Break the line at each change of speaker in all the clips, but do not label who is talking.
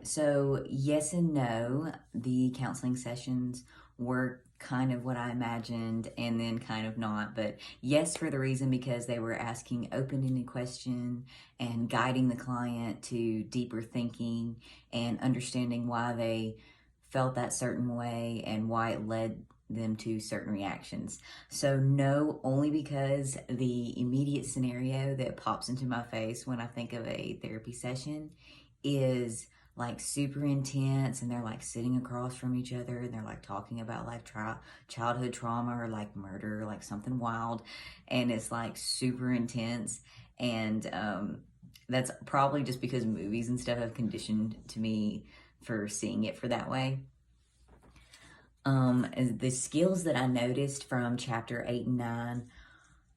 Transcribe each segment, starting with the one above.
So yes and no. The counseling sessions were kind of what I imagined and then kind of not. But yes, for the reason because they were asking open-ended question and guiding the client to deeper thinking and understanding why they felt that certain way and why it led them to certain reactions. So no, only because the immediate scenario that pops into my face when I think of a therapy session is like super intense, and they're like sitting across from each other and they're like talking about like childhood trauma or like murder, like something wild, and it's like super intense. And that's probably just because movies and stuff have conditioned to me for seeing it for that way. The skills that I noticed from chapter 8 and 9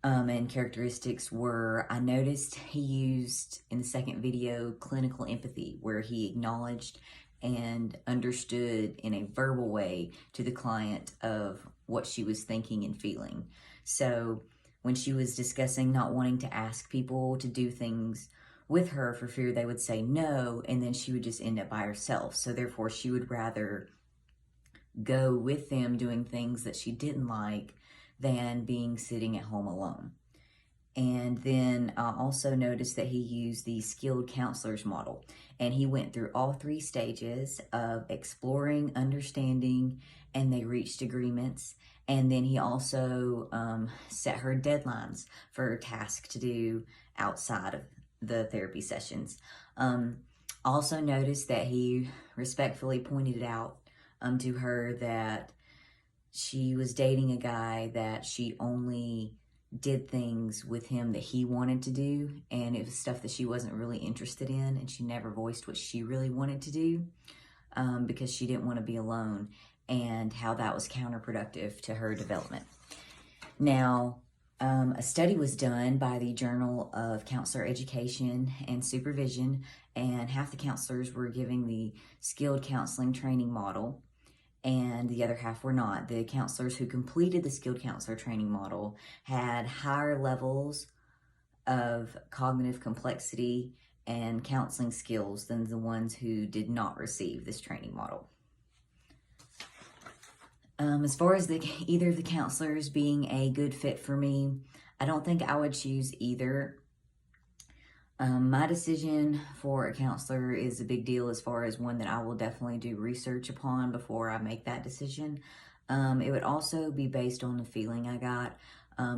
and characteristics were, I noticed he used in the second video clinical empathy, where he acknowledged and understood in a verbal way to the client of what she was thinking and feeling. So when she was discussing not wanting to ask people to do things with her for fear they would say no, and then she would just end up by herself. So therefore she would rather go with them doing things that she didn't like than being sitting at home alone. And then I also noticed that he used the skilled counselors model, and he went through all three stages of exploring, understanding, and they reached agreements. And then he also set her deadlines for her task to do outside of the therapy sessions. Also noticed that he respectfully pointed out to her that she was dating a guy that she only did things with him that he wanted to do, and it was stuff that she wasn't really interested in, and she never voiced what she really wanted to do because she didn't want to be alone, and how that was counterproductive to her development. Now, a study was done by the Journal of Counselor Education and Supervision, and half the counselors were giving the skilled counseling training model, and the other half were not. The counselors who completed the skilled counselor training model had higher levels of cognitive complexity and counseling skills than the ones who did not receive this training model. As far as either of the counselors being a good fit for me, I don't think I would choose either. My decision for a counselor is a big deal, as far as one that I will definitely do research upon before I make that decision. It would also be based on the feeling I got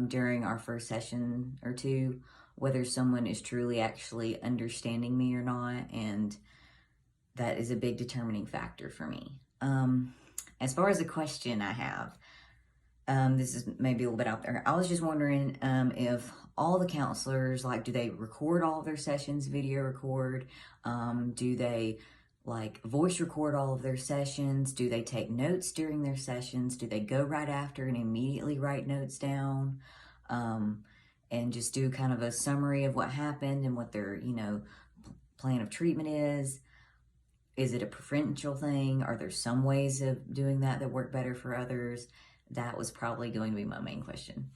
during our first session or two, whether someone is truly actually understanding me or not, and that is a big determining factor for me. As far as the question I have, this is maybe a little bit out there. I was just wondering if all the counselors, like, do they record all of their sessions, video record? Do they like voice record all of their sessions? Do they take notes during their sessions? Do they go right after and immediately write notes down? And just do kind of a summary of what happened and what their, plan of treatment is? Is it a preferential thing? Are there some ways of doing that that work better for others? That was probably going to be my main question.